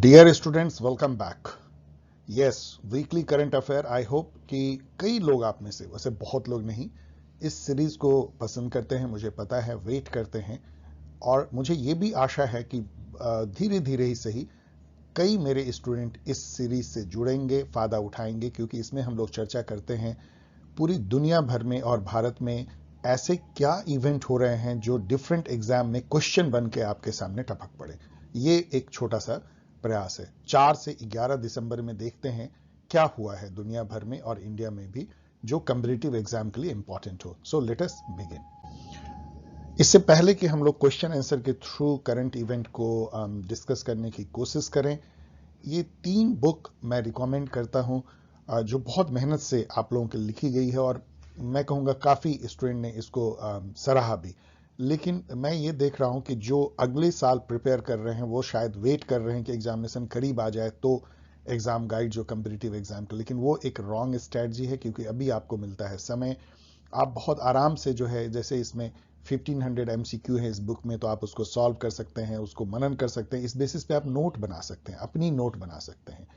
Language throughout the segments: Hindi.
Dear students, welcome back. Yes, weekly current affair. I hope कि कई लोग आप में से, वैसे बहुत लोग नहीं, इस सीरीज को पसंद करते हैं, मुझे पता है, वेट करते हैं। और मुझे ये भी आशा है कि धीरे धीरे ही सही कई मेरे स्टूडेंट इस सीरीज से जुड़ेंगे, फायदा उठाएंगे, क्योंकि इसमें हम लोग चर्चा करते हैं पूरी दुनिया भर में और भारत में ऐसे क्या इवेंट हो रहे हैं जो डिफरेंट एग्जाम में क्वेश्चन बन के आपके सामने टपक पड़े। ये एक छोटा सा प्रयास है। 4 से 11 दिसंबर में देखते हैं क्या हुआ है दुनिया भर में और इंडिया में भी जो कम्पिटिटिव एग्जाम के लिए इंपॉर्टेंट हो। So let us begin. इससे पहले कि हम लोग क्वेश्चन आंसर के थ्रू करंट इवेंट को डिस्कस करने की कोशिश करें, ये 3 बुक मैं रिकमेंड करता हूं जो बहुत मेहनत से आप लोगों के लिए लिखी गई है, और मैं कहूँगा काफ़ी स्टूडेंट ने इसको सराहा भी। लेकिन मैं ये देख रहा हूँ कि जो अगले साल प्रिपेयर कर रहे हैं वो शायद वेट कर रहे हैं कि एग्जामिनेशन करीब आ जाए तो एग्ज़ाम गाइड जो कम्पिटिटिव एग्ज़ाम का, लेकिन वो एक रॉन्ग स्ट्रैटेजी है, क्योंकि अभी आपको मिलता है समय। आप बहुत आराम से जो है, जैसे इसमें 1500 MCQ है इस बुक में, तो आप उसको सॉल्व कर सकते हैं, उसको मनन कर सकते हैं। इस बेसिस पे आप नोट बना सकते हैं, अपनी नोट बना सकते हैं।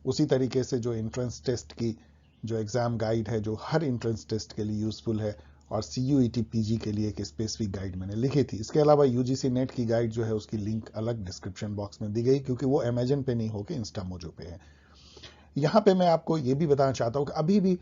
उसी तरीके से जो एंट्रेंस टेस्ट की जो एग्जाम गाइड है, जो हर एंट्रेंस टेस्ट के लिए यूजफुल है, और CUET PG के लिए एक स्पेसिफिक गाइड मैंने लिखी थी। इसके अलावा UGC नेट की गाइड जो है उसकी लिंक अलग डिस्क्रिप्शन बॉक्स में दी गई, क्योंकि वो अमेजन पे नहीं होकर इंस्टामोजो पे है। यहाँ पे मैं आपको ये भी बताना चाहता हूँ कि अभी भी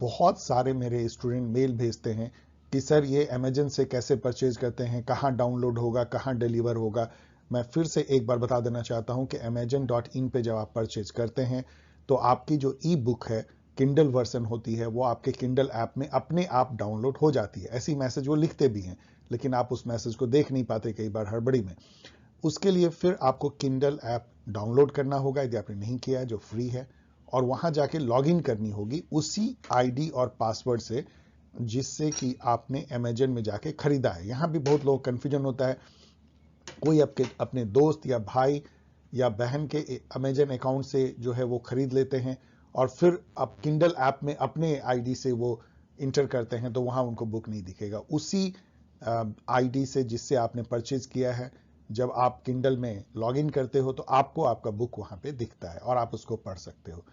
बहुत सारे मेरे स्टूडेंट मेल भेजते हैं कि सर ये अमेजन से कैसे परचेज करते हैं, कहाँ डाउनलोड होगा, कहाँ डिलीवर होगा। मैं फिर से एक बार बता देना चाहता हूँ कि amazon.in पे जब आप परचेज करते हैं तो आपकी जो ई बुक है, किंडल वर्सन होती है, वो आपके किंडल ऐप में अपने आप डाउनलोड हो जाती है। ऐसी मैसेज वो लिखते भी हैं, लेकिन आप उस मैसेज को देख नहीं पाते कई बार हड़बड़ी में। उसके लिए फिर आपको किंडल ऐप डाउनलोड करना होगा, यदि आपने नहीं किया है, जो फ्री है, और वहां जाके लॉगिन करनी होगी उसी आईडी और पासवर्ड से जिससे कि आपने अमेजन में जाके खरीदा है। यहां भी बहुत लोग कंफ्यूजन होता है, कोई आपके अपने दोस्त या भाई या बहन के अमेजन अकाउंट से जो है वो खरीद लेते हैं, और फिर आप किंडल ऐप में अपने आईडी से वो इंटर करते हैं, तो वहां उनको बुक नहीं दिखेगा। उसी आईडी से जिससे आपने परचेज किया है, जब आप किंडल में लॉगिन करते हो तो आपको आपका बुक वहां पे दिखता है और आप उसको पढ़ सकते हो।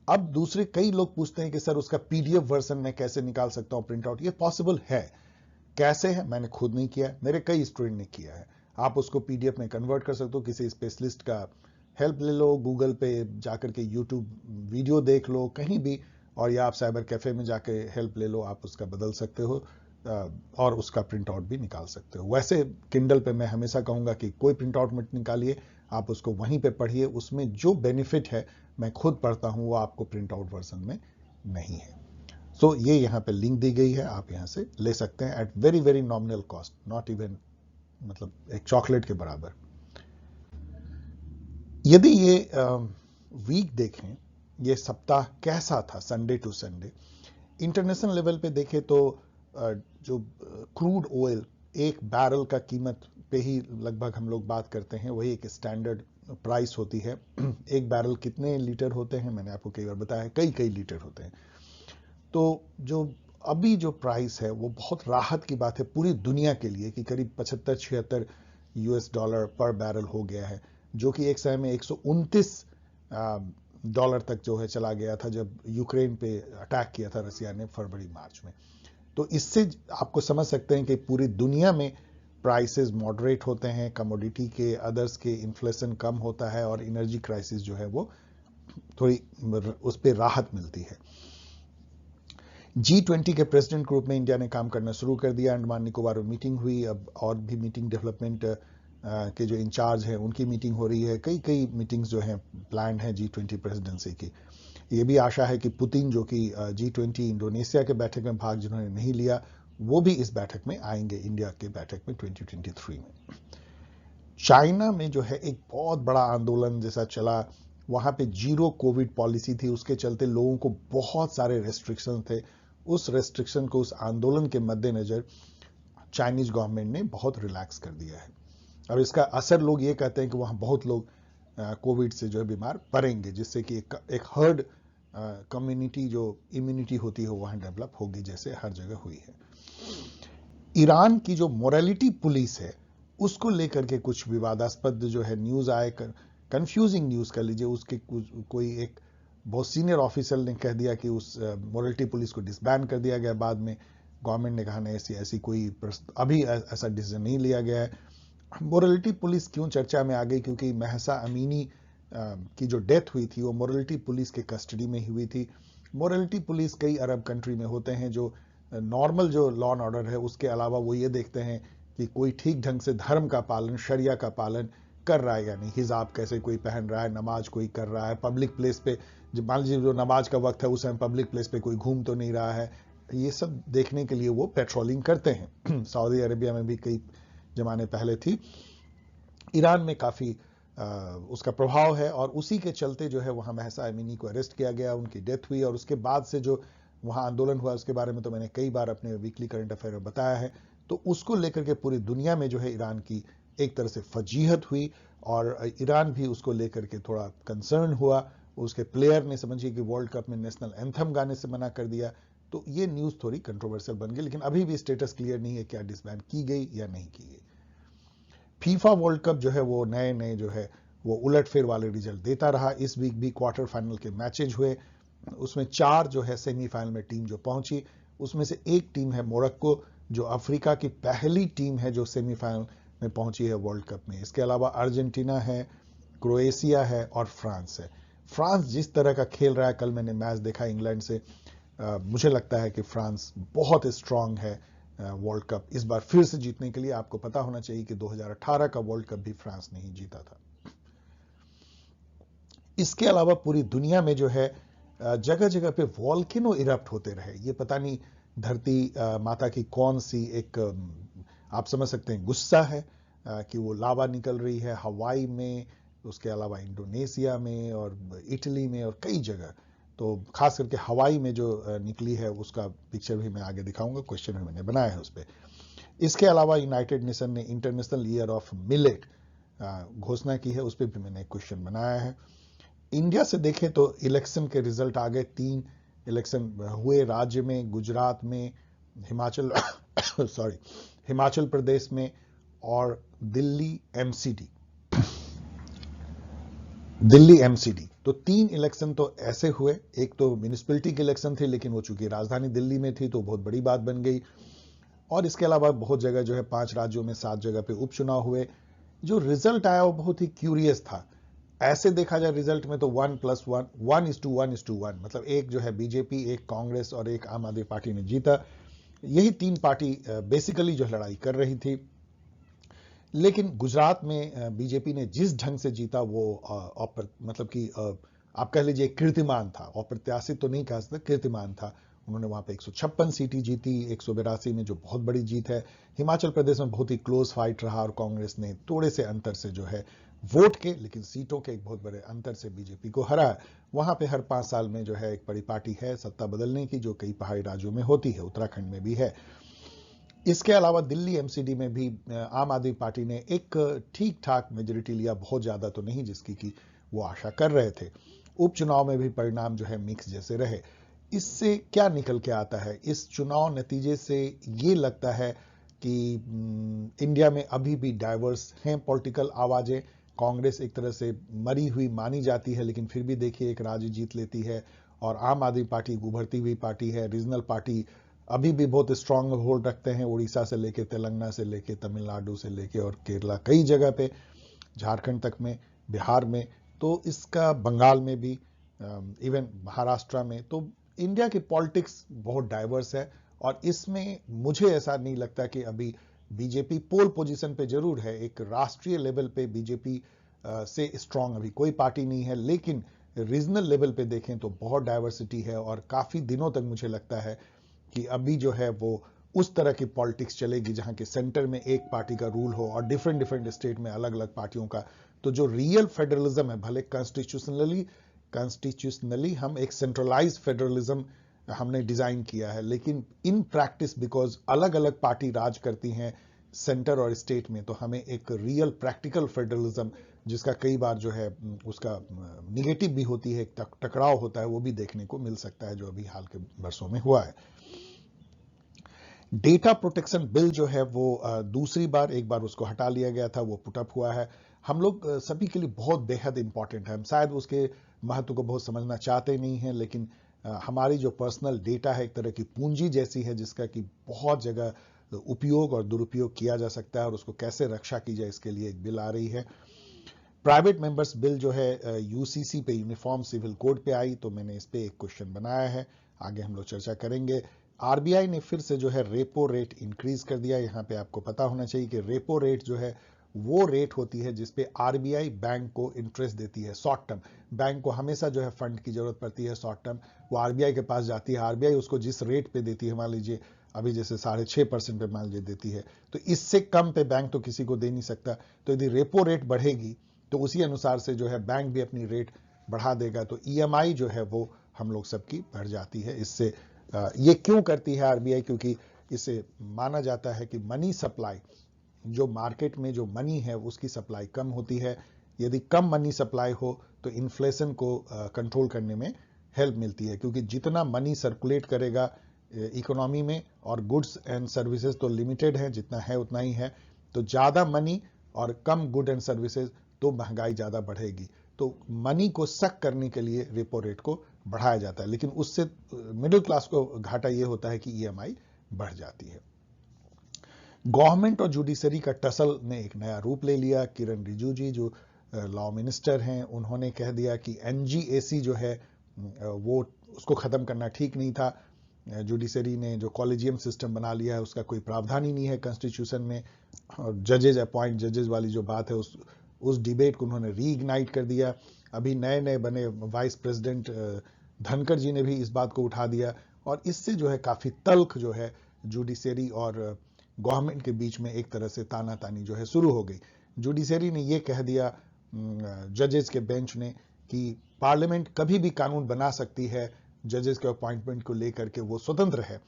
अब दूसरे कई लोग पूछते हैं कि सर उसका PDF वर्जन मैं कैसे निकाल सकता हूं, प्रिंट आउट। ये पॉसिबल है। कैसे है, मैंने खुद नहीं किया है, मेरे कई स्टूडेंट ने किया है। आप उसको PDF में कन्वर्ट कर सकते हो, किसी स्पेशलिस्ट का हेल्प ले लो, गूगल पे जाकर के यूट्यूब वीडियो देख लो, कहीं भी, और या आप साइबर कैफे में जाके हेल्प ले लो, आप उसका बदल सकते हो और उसका प्रिंट आउट भी निकाल सकते हो। वैसे किंडल पे मैं हमेशा कहूंगा कि कोई प्रिंट आउट मत निकालिए, आप उसको वहीं पे पढ़िए। उसमें जो बेनिफिट है, मैं खुद पढ़ता हूं, वो आपको प्रिंट आउट वर्जन में नहीं है। सो ये यहाँ पे लिंक दी गई है, आप यहाँ से ले सकते हैं at very very nominal cost, not even मतलब एक चॉकलेट के बराबर। यदि ये वीक देखें, ये सप्ताह कैसा था Sunday to Sunday, international level पे देखें तो जो क्रूड ऑयल एक बैरल का कीमत पे ही लगभग हम लोग बात करते हैं, वही एक स्टैंडर्ड प्राइस होती है। एक बैरल कितने लीटर होते हैं, मैंने आपको कई बार बताया है, कई कई लीटर होते हैं। तो जो अभी जो प्राइस है वो बहुत राहत की बात है पूरी दुनिया के लिए, कि करीब 75-76 US डॉलर पर बैरल हो गया है, जो कि एक समय में 129 डॉलर तक जो है चला गया था जब यूक्रेन पे अटैक किया था रसिया ने फरवरी मार्च में। तो इससे आपको समझ सकते हैं कि पूरी दुनिया में प्राइसेस मॉडरेट होते हैं, कमोडिटी के, अदर्स के इन्फ्लेशन कम होता है, और एनर्जी क्राइसिस जो है वो थोड़ी उस पर राहत मिलती है। G20 के प्रेसिडेंट ग्रुप में इंडिया ने काम करना शुरू कर दिया। अंडमान निकोबार में मीटिंग हुई, अब और भी मीटिंग डेवलपमेंट के जो इंचार्ज हैं उनकी मीटिंग हो रही है। कई कई मीटिंग्स जो हैं प्लान है G20 प्रेसिडेंसी की। ये भी आशा है कि पुतिन, जो कि G20 इंडोनेशिया के बैठक में भाग जिन्होंने नहीं लिया, वो भी इस बैठक में आएंगे, इंडिया के बैठक में 2023 में। चाइना में जो है एक बहुत बड़ा आंदोलन जैसा चला, वहां पे जीरो कोविड पॉलिसी थी, उसके चलते लोगों को बहुत सारे रेस्ट्रिक्शन थे। उस रेस्ट्रिक्शन को, उस आंदोलन के मद्देनजर चाइनीज गवर्नमेंट ने बहुत रिलैक्स कर दिया है। अब इसका असर लोग ये कहते हैं कि वहां बहुत लोग कोविड से जो है बीमार पड़ेंगे, जिससे कि एक हर्ड कम्युनिटी जो इम्यूनिटी होती है वहां डेवलप होगी, जैसे हर जगह हुई है। ईरान की जो मोरालिटी पुलिस है, उसको लेकर के कुछ विवादास्पद जो है न्यूज आए कंफ्यूजिंग न्यूज़ कर लीजिए, उसके कोई एक बहुत सीनियर ऑफिसर ने कह दिया कि उस मोरालिटी पुलिस को डिसबैन कर दिया गया, बाद में गवर्नमेंट ने कहा नहीं ऐसी ऐसी कोई अभी ऐसा डिसीजन नहीं लिया गया है। मोरालिटी पुलिस क्यों चर्चा में आ गई? क्योंकि महसा अमीनी की जो डेथ हुई थी वो मोरालिटी पुलिस के कस्टडी में ही हुई थी। मोरालिटी पुलिस कई अरब कंट्री में होते हैं जो नॉर्मल जो लॉ एंड ऑर्डर है उसके अलावा वो ये देखते हैं कि कोई ठीक ढंग से धर्म का पालन, शरिया का पालन कर रहा है या नहीं, हिजाब कैसे कोई पहन रहा है, नमाज कोई कर रहा है, पब्लिक प्लेस पे मान लीजिए जो नमाज का वक्त है उस टाइम पब्लिक प्लेस पे कोई घूम तो नहीं रहा है, ये सब देखने के लिए वो पेट्रोलिंग करते हैं। सऊदी अरेबिया में भी कई जमाने पहले थी, ईरान में काफ़ी उसका प्रभाव है, और उसी के चलते जो है वहाँ महसा अमीनी को अरेस्ट किया गया, उनकी डेथ हुई, और उसके बाद से जो वहाँ आंदोलन हुआ उसके बारे में तो मैंने कई बार अपने वीकली करंट अफेयर में बताया है। तो उसको लेकर के पूरी दुनिया में जो है ईरान की एक तरह से फजीहत हुई, और ईरान भी उसको लेकर के थोड़ा कंसर्न हुआ। उसके प्लेयर ने समझिए कि वर्ल्ड कप में नेशनल एंथम गाने से मना कर दिया, तो ये न्यूज़ थोड़ी कंट्रोवर्शियल बन गई, लेकिन अभी भी स्टेटस क्लियर नहीं है क्या डिसबैन की गई या नहीं की गई। फीफा वर्ल्ड कप जो है वो नए नए जो है वो उलटफेर वाले रिजल्ट देता रहा। इस वीक भी क्वार्टर फाइनल के मैचेज हुए, उसमें 4 जो है सेमीफाइनल में टीम जो पहुंची, उसमें से एक टीम है मोरक्को, जो अफ्रीका की पहली टीम है जो सेमीफाइनल में पहुंची है वर्ल्ड कप में। इसके अलावा अर्जेंटीना है, क्रोएशिया है और फ्रांस है। फ्रांस जिस तरह का खेल रहा है, कल मैंने मैच देखा इंग्लैंड से, मुझे लगता है कि फ्रांस बहुत स्ट्रांग है वर्ल्ड कप इस बार फिर से जीतने के लिए। आपको पता होना चाहिए कि 2018 का वर्ल्ड कप भी फ्रांस नहीं जीता था। इसके अलावा पूरी दुनिया में जो है जगह जगह पे वॉल्केनो इरप्ट होते रहे। ये पता नहीं धरती माता की कौन सी एक आप समझ सकते हैं गुस्सा है कि वो लावा निकल रही है हवाई में, उसके अलावा इंडोनेशिया में और इटली में और कई जगह। तो खास करके हवाई में जो निकली है उसका पिक्चर भी मैं आगे दिखाऊंगा, क्वेश्चन भी मैंने बनाया है उस पर। इसके अलावा यूनाइटेड नेशन ने इंटरनेशनल ईयर ऑफ मिलेट घोषणा की है, उस पर भी मैंने एक क्वेश्चन बनाया है। इंडिया से देखें तो इलेक्शन के रिजल्ट आ गए, 3 इलेक्शन हुए राज्य में, गुजरात में, हिमाचल सॉरी हिमाचल प्रदेश में और दिल्ली एमसीडी। तो 3 इलेक्शन तो ऐसे हुए। एक तो म्यूनिसिपैलिटी के इलेक्शन थे, लेकिन वो चूंकि राजधानी दिल्ली में थी तो बहुत बड़ी बात बन गई। और इसके अलावा बहुत जगह जो है 5 राज्यों में 7 जगह पे उपचुनाव हुए। जो रिजल्ट आया वो बहुत ही क्यूरियस था। ऐसे देखा जाए रिजल्ट में तो 1+1 1:1:1, मतलब एक जो है बीजेपी, एक कांग्रेस और एक आम आदमी पार्टी ने जीता। यही 3 पार्टी बेसिकली जो लड़ाई कर रही थी। लेकिन गुजरात में बीजेपी ने जिस ढंग से जीता वो मतलब कि आप कह लीजिए कीर्तिमान था, अप्रत्याशित तो नहीं कह सकते, कीर्तिमान था। उन्होंने वहां पे 156 सीटें जीती 182 में, जो बहुत बड़ी जीत है। हिमाचल प्रदेश में बहुत ही क्लोज फाइट रहा और कांग्रेस ने थोड़े से अंतर से जो है वोट के लेकिन सीटों के एक बहुत बड़े अंतर से बीजेपी को हराया। वहां पे हर 5 साल में जो है एक बड़ी पार्टी है सत्ता बदलने की, जो कई पहाड़ी राज्यों में होती है, उत्तराखंड में भी है। इसके अलावा दिल्ली एमसीडी में भी आम आदमी पार्टी ने एक ठीक ठाक मेजोरिटी लिया, बहुत ज्यादा तो नहीं जिसकी कि वो आशा कर रहे थे। उपचुनाव में भी परिणाम जो है मिक्स जैसे रहे। इससे क्या निकल के आता है? इस चुनाव नतीजे से ये लगता है कि इंडिया में अभी भी डाइवर्स हैं पॉलिटिकल आवाजें। कांग्रेस एक तरह से मरी हुई मानी जाती है, लेकिन फिर भी देखिए एक राज्य जीत लेती है, और आम आदमी पार्टी उभरती हुई पार्टी है। रीजनल पार्टी अभी भी बहुत स्ट्रांग होल्ड रखते हैं, उड़ीसा से लेके, तेलंगाना से लेके, तमिलनाडु से लेके और केरला, कई जगह पे, झारखंड तक में, बिहार में, तो इसका बंगाल में भी, इवन महाराष्ट्र में। तो इंडिया की पॉलिटिक्स बहुत डाइवर्स है, और इसमें मुझे ऐसा नहीं लगता कि अभी बीजेपी पोल पोजीशन पे जरूर है, एक राष्ट्रीय लेवल पे बीजेपी से स्ट्रांग अभी कोई पार्टी नहीं है, लेकिन रीजनल लेवल पे देखें तो बहुत डाइवर्सिटी है। और काफी दिनों तक मुझे लगता है कि अभी जो है वो उस तरह की पॉलिटिक्स चलेगी जहां के सेंटर में एक पार्टी का रूल हो और डिफरेंट डिफरेंट स्टेट में अलग अलग पार्टियों का। तो जो रियल फेडरलिज्म है, भले कॉन्स्टिट्यूशनली हम एक सेंट्रलाइज फेडरलिज्म हमने डिजाइन किया है, लेकिन इन प्रैक्टिस बिकॉज अलग अलग पार्टी राज करती हैं सेंटर और स्टेट में, तो हमें एक रियल प्रैक्टिकल फेडरलिज्म, जिसका कई बार जो है उसका निगेटिव भी होती है, टकराव होता है, वो भी देखने को मिल सकता है, जो अभी हाल के वर्षों में हुआ है। डेटा प्रोटेक्शन बिल जो है वो दूसरी बार, एक बार उसको हटा लिया गया था, वो पुटअप हुआ है। हम लोग सभी के लिए बहुत बेहद इंपॉर्टेंट है। हम शायद उसके महत्व को बहुत समझना चाहते नहीं हैं, लेकिन हमारी जो पर्सनल डेटा है एक तरह की पूंजी जैसी है, जिसका कि बहुत जगह उपयोग और दुरुपयोग किया जा सकता है, और उसको कैसे रक्षा की जाए इसके लिए एक बिल आ रही है। प्राइवेट मेंबर्स बिल जो है यूसीसी पे, यूनिफॉर्म सिविल कोड पे आई, तो मैंने इस पे एक क्वेश्चन बनाया है, आगे हम लोग चर्चा करेंगे। आरबीआई ने फिर से जो है रेपो रेट इंक्रीज कर दिया। यहाँ पे आपको पता होना चाहिए कि रेपो रेट जो है वो रेट होती है जिसपे आरबीआई बैंक को इंटरेस्ट देती है शॉर्ट टर्म। बैंक को हमेशा जो है फंड की जरूरत पड़ती है शॉर्ट टर्म, वो आरबीआई के पास जाती है, आरबीआई उसको जिस रेट पे देती है, मान लीजिए अभी जैसे 6.5% पे मान लीजिए देती है, तो इससे कम पे बैंक तो किसी को दे नहीं सकता। तो यदि रेपो रेट बढ़ेगी तो उसी अनुसार से जो है बैंक भी अपनी रेट बढ़ा देगा, तो ईएमआई जो है वो हम लोग सबकी बढ़ जाती है। इससे ये क्यों करती है आरबीआई? क्योंकि इसे माना जाता है कि मनी सप्लाई, जो मार्केट में जो मनी है उसकी सप्लाई कम होती है। यदि कम मनी सप्लाई हो तो इन्फ्लेशन को कंट्रोल करने में हेल्प मिलती है, क्योंकि जितना मनी सर्कुलेट करेगा इकोनॉमी में, और गुड्स एंड सर्विसेज तो लिमिटेड है, जितना है उतना ही है, तो ज्यादा मनी और कम गुड एंड सर्विसेज तो महंगाई ज्यादा बढ़ेगी। तो मनी को सक करने के लिए रेपो रेट को बढ़ाया जाता है, लेकिन उससे मिडिल क्लास को घाटा यह होता है कि ईएमआई बढ़ जाती है। गवर्नमेंट और जुडिशरी का टसल ने एक नया रूप ले लिया। किरण रिजिजू जी जो लॉ मिनिस्टर हैं, उन्होंने कह दिया कि एनजीएसी जो है वो उसको खत्म करना ठीक नहीं था। जुडिशरी ने जो कॉलेजियम सिस्टम बना लिया है उसका कोई प्रावधान ही नहीं है कॉन्स्टिट्यूशन में, और जजेज अपॉइंट जजेज वाली जो बात है उस डिबेट को उन्होंने रीइग्नाइट कर दिया। अभी नए नए बने वाइस प्रेसिडेंट धनखड़ जी ने भी इस बात को उठा दिया, और इससे जो है काफी तल्ख जो है जुडिशरी और गवर्नमेंट के बीच में एक तरह से तानातानी जो है शुरू हो गई। जुडिशरी ने यह कह दिया जजेस के बेंच ने कि पार्लियामेंट कभी भी कानून बना सकती है, जजेस के अपॉइंटमेंट को लेकर के वो स्वतंत्र है,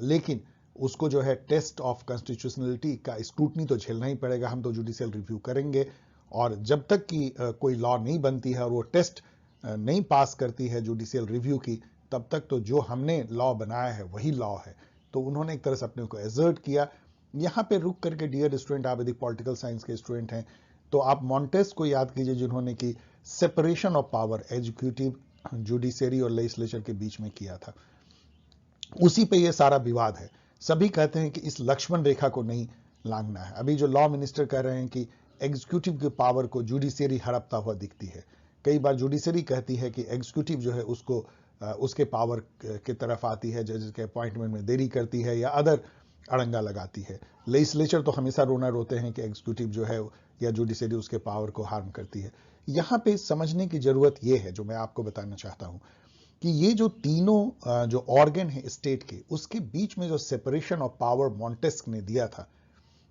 लेकिन उसको जो है टेस्ट ऑफ कॉन्स्टिट्यूशनलिटी का स्क्रूटनी तो झेलना ही पड़ेगा। हम तो जुडिशियल रिव्यू करेंगे, और जब तक कि कोई लॉ नहीं बनती है और वो टेस्ट नहीं पास करती है जुडिशियल रिव्यू की, तब तक तो जो हमने लॉ बनाया है वही लॉ है। तो उन्होंने एक तरह से अपने को एजर्ट किया। यहां पे रुक करके डियर स्टूडेंट, आप यदि पॉलिटिकल साइंस के स्टूडेंट हैं तो आप मॉन्टेस को याद कीजिए, जिन्होंने की separation of power executive, judiciary और लेजिस्लेचर के बीच में किया था। उसी पे ये सारा विवाद है। सभी कहते हैं कि इस लक्ष्मण रेखा को नहीं लांघना है। अभी जो लॉ मिनिस्टर कह रहे हैं कि एग्जीक्यूटिव की पावर को जुडिशरी हड़पता हुआ दिखती है। कई बार जुडिशरी कहती है कि एग्जीक्यूटिव जो है उसको उसके पावर के तरफ आती है, जजेस के अपॉइंटमेंट में देरी करती है या अदर अड़ंगा लगाती है। लेजिस्लेचर तो हमेशा रोना रोते हैं कि एग्जीक्यूटिव जो है या जुडिशरी उसके पावर को हार्म करती है। यहां पे समझने की जरूरत यह है, जो मैं आपको बताना चाहता हूं, कि ये जो तीनों जो ऑर्गन है स्टेट के, उसके बीच में जो सेपरेशन ऑफ पावर मॉन्टेस्क ने दिया था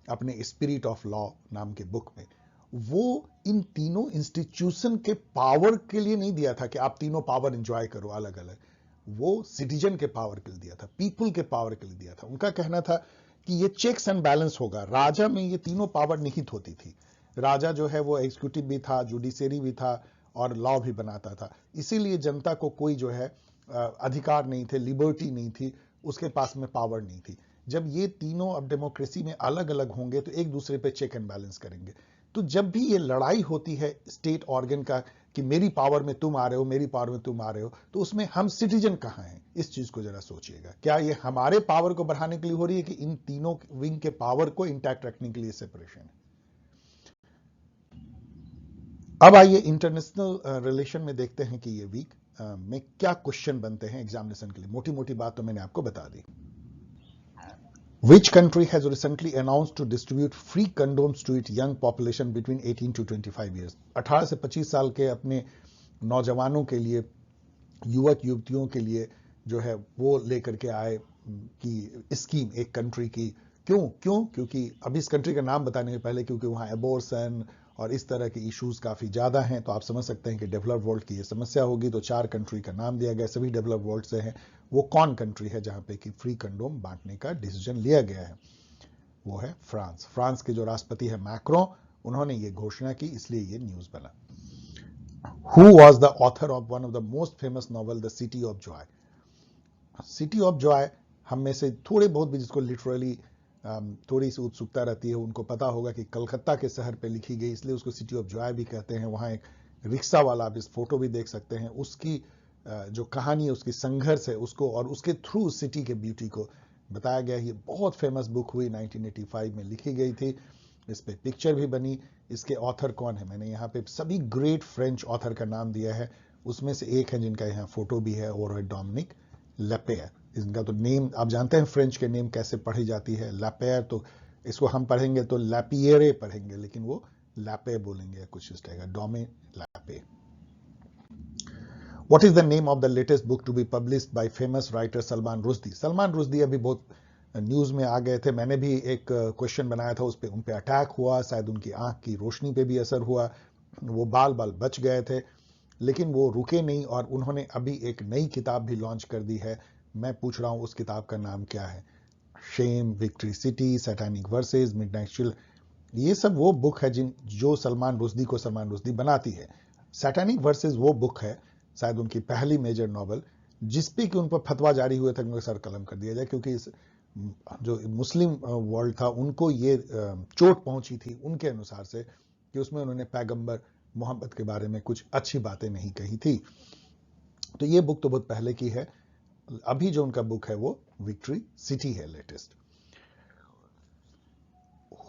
अपने स्पिरिट ऑफ लॉ नाम के बुक में, वो इन तीनों इंस्टीट्यूशन के पावर के लिए नहीं दिया था कि आप तीनों पावर एंजॉय करो अलग अलग। वो सिटीजन के पावर के लिए दिया था, पीपुल के पावर के लिए दिया था। उनका कहना था कि ये चेक्स एंड बैलेंस होगा। राजा में ये तीनों पावर निहित होती थी। राजा जो है वो एग्जीक्यूटिव भी था, जुडिशरी भी था, और लॉ भी बनाता था। इसीलिए जनता को कोई जो है अधिकार नहीं थे, लिबर्टी नहीं थी, उसके पास में पावर नहीं थी। जब ये तीनों अब डेमोक्रेसी में अलग अलग होंगे तो एक दूसरे पे चेक एंड बैलेंस करेंगे। तो जब भी ये लड़ाई होती है स्टेट ऑर्गन का कि मेरी पावर में तुम आ रहे हो, मेरी पावर में तुम आ रहे हो, तो उसमें हम सिटीजन कहां हैं? इस चीज को जरा सोचिएगा। क्या ये हमारे पावर को बढ़ाने के लिए हो रही है कि इन तीनों विंग के पावर को इंटैक्ट रखने के लिए सेपरेशन है? अब आइए इंटरनेशनल रिलेशन में देखते हैं कि ये वीक में क्या क्वेश्चन बनते हैं एग्जामिनेशन के लिए। मोटी मोटी बात तो मैंने आपको बता दी। Which country has recently announced to distribute free condoms to its young population between 18 to 25 years? 18 से 25 साल के अपने नौजवानों के लिए, युवक युवतियों के लिए जो है वो लेकर के आए कि स्कीम एक कंट्री की। क्योंकि अभी इस कंट्री का नाम बताने से पहले, क्योंकि वहां एबॉर्शन और इस तरह के इश्यूज काफी ज्यादा हैं, तो आप समझ सकते हैं कि डेवलप्ड वर्ल्ड की ये समस्या होगी। तो 4 कंट्री का नाम दिया गया, सभी डेवलप्ड वर्ल्ड से हैं। वो कौन कंट्री है जहां पे कि फ्री कंडोम बांटने का डिसीजन लिया गया है? वो है फ्रांस। फ्रांस के जो राष्ट्रपति है मैक्रो, उन्होंने ये घोषणा की, इसलिए ये न्यूज बना। Who was the author of one of the most famous novel, The City of Joy? City of Joy हम में से थोड़े बहुत भी जिसको लिटरली थोड़ी सी उत्सुकता रहती है, उनको पता होगा कि कलकत्ता के शहर पे लिखी गई, इसलिए उसको सिटी ऑफ जॉय भी कहते हैं। वहाँ एक रिक्शा वाला, आप इस फोटो भी देख सकते हैं, उसकी जो कहानी है, उसकी संघर्ष है, उसको और उसके थ्रू सिटी के ब्यूटी को बताया गया है। ये बहुत फेमस बुक हुई, 1985 में लिखी गई थी। इस पे पिक्चर भी बनी। इसके ऑथर कौन है, मैंने यहाँ पे सभी ग्रेट फ्रेंच ऑथर का नाम दिया है, उसमें से एक है जिनका यहाँ फोटो भी है, और है डोमिनिक लपेयर। इनका तो नेम आप जानते हैं, फ्रेंच के नेम कैसे पढ़ी जाती है। लपेयर, तो इसको हम पढ़ेंगे तो लैपियरे पढ़ेंगे, लेकिन वो लैपे बोलेंगे, कुछ इस तरह का, डोमे लैपे। What is the name of the latest book to be published by famous writer Salman Rushdie? Salman Rushdie अभी बहुत न्यूज में आ गए थे। मैंने भी एक क्वेश्चन बनाया था, उस पर उन पे अटैक हुआ, शायद उनकी आंख की रोशनी पे भी असर हुआ, वो बाल बच गए थे, लेकिन वो रुके नहीं और उन्होंने अभी एक नई किताब भी लॉन्च कर दी है। मैं पूछ रहा हूं उस किताब का नाम क्या है? Shame, Victory City, Satanic Verses, Midnight Chill. ये सब वो बुक है जो सलमान रुश्दी को सलमान रुश्दी बनाती है। सैटानिक वर्सेस वो बुक है, शायद उनकी पहली मेजर नॉवल, जिसपे कि उन पर फतवा जारी हुए थे उनको सर कलम कर दिया जाए, क्योंकि इस जो मुस्लिम वर्ल्ड था उनको ये चोट पहुंची थी उनके अनुसार से कि उसमें उन्होंने पैगंबर मोहम्मद के बारे में कुछ अच्छी बातें नहीं कही थी। तो ये बुक तो बहुत पहले की है। अभी जो उनका बुक है वो विक्ट्री सिटी है, latest.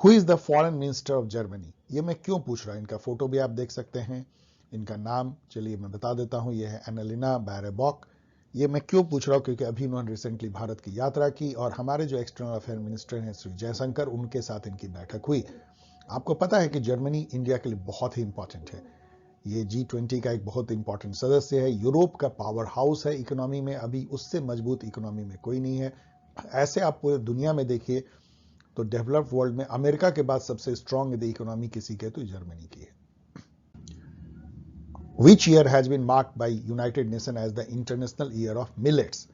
Who is the foreign minister of Germany? ये मैं क्यों पूछ रहा हूं, इनका फोटो भी आप देख सकते हैं, इनका नाम चलिए मैं बता देता हूं, ये है एनालिना बैरेबॉक। ये मैं क्यों पूछ रहा हूं, क्योंकि अभी उन्होंने रिसेंटली भारत की यात्रा की और हमारे जो एक्सटर्नल अफेयर मिनिस्टर हैं श्री जयशंकर, उनके साथ इनकी बैठक हुई। आपको पता है कि जर्मनी इंडिया के लिए बहुत ही इंपॉर्टेंट है। ये G20 का एक बहुत इंपॉर्टेंट सदस्य है, यूरोप का पावर हाउस है इकोनॉमी में, अभी उससे मजबूत इकोनॉमी में कोई नहीं है। ऐसे आप पूरे दुनिया में देखिए तो डेवलप्ड वर्ल्ड में अमेरिका के बाद सबसे स्ट्रांग यदि इकोनॉमी किसी के तो जर्मनी की है। Which year has been marked by United Nations as the International Year of Millets?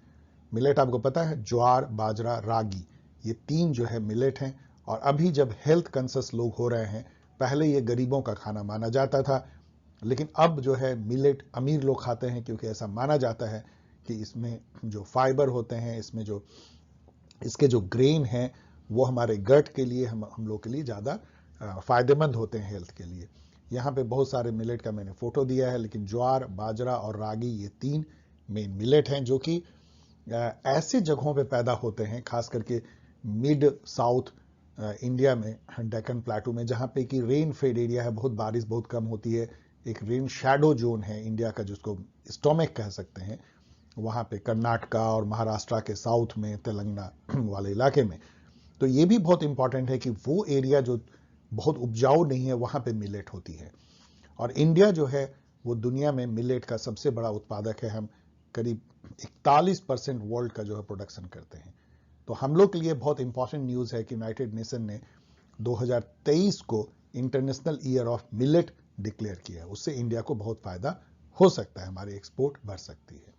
Millet आपको पता है, ज्वार, बाजरा, रागी, ये तीन जो है मिलेट हैं। और अभी जब हेल्थ कॉन्शियस लोग हो रहे हैं, पहले ये गरीबों का खाना माना जाता था, लेकिन अब जो है मिलेट अमीर लोग खाते हैं, क्योंकि ऐसा माना जाता है कि इसमें जो फाइबर होते हैं, इसमें जो इसके जो ग्रेन हैं, वो हमारे गट के लिए, हम लोग के लिए ज़्यादा फायदेमंद होते हैं हेल्थ के लिए। यहाँ पे बहुत सारे मिलेट का मैंने फोटो दिया है, लेकिन ज्वार, बाजरा और रागी ये तीन मेन मिलेट हैं जो कि ऐसे जगहों पे पैदा होते हैं, खास करके मिड साउथ इंडिया में, डेक्कन प्लेटू में, जहाँ पे कि रेन फेड एरिया है, बहुत बारिश बहुत कम होती है, एक रेन शैडो जोन है इंडिया का, जिसको स्टोमेक कह सकते हैं, वहाँ पे कर्नाटका और महाराष्ट्र के साउथ में, तेलंगाना वाले इलाके में। तो ये भी बहुत इंपॉर्टेंट है कि वो एरिया जो बहुत उपजाऊ नहीं है, वहाँ पे मिलेट होती है। और इंडिया जो है वो दुनिया में मिलेट का सबसे बड़ा उत्पादक है। हम करीब 41% वर्ल्ड का जो है प्रोडक्शन करते हैं। तो हम लोग के लिए बहुत इंपॉर्टेंट न्यूज़ है कि यूनाइटेड नेशन ने 2023 को international year of millet declare किया है। उससे इंडिया को बहुत फायदा हो सकता है, हमारी एक्सपोर्ट बढ़ सकती है।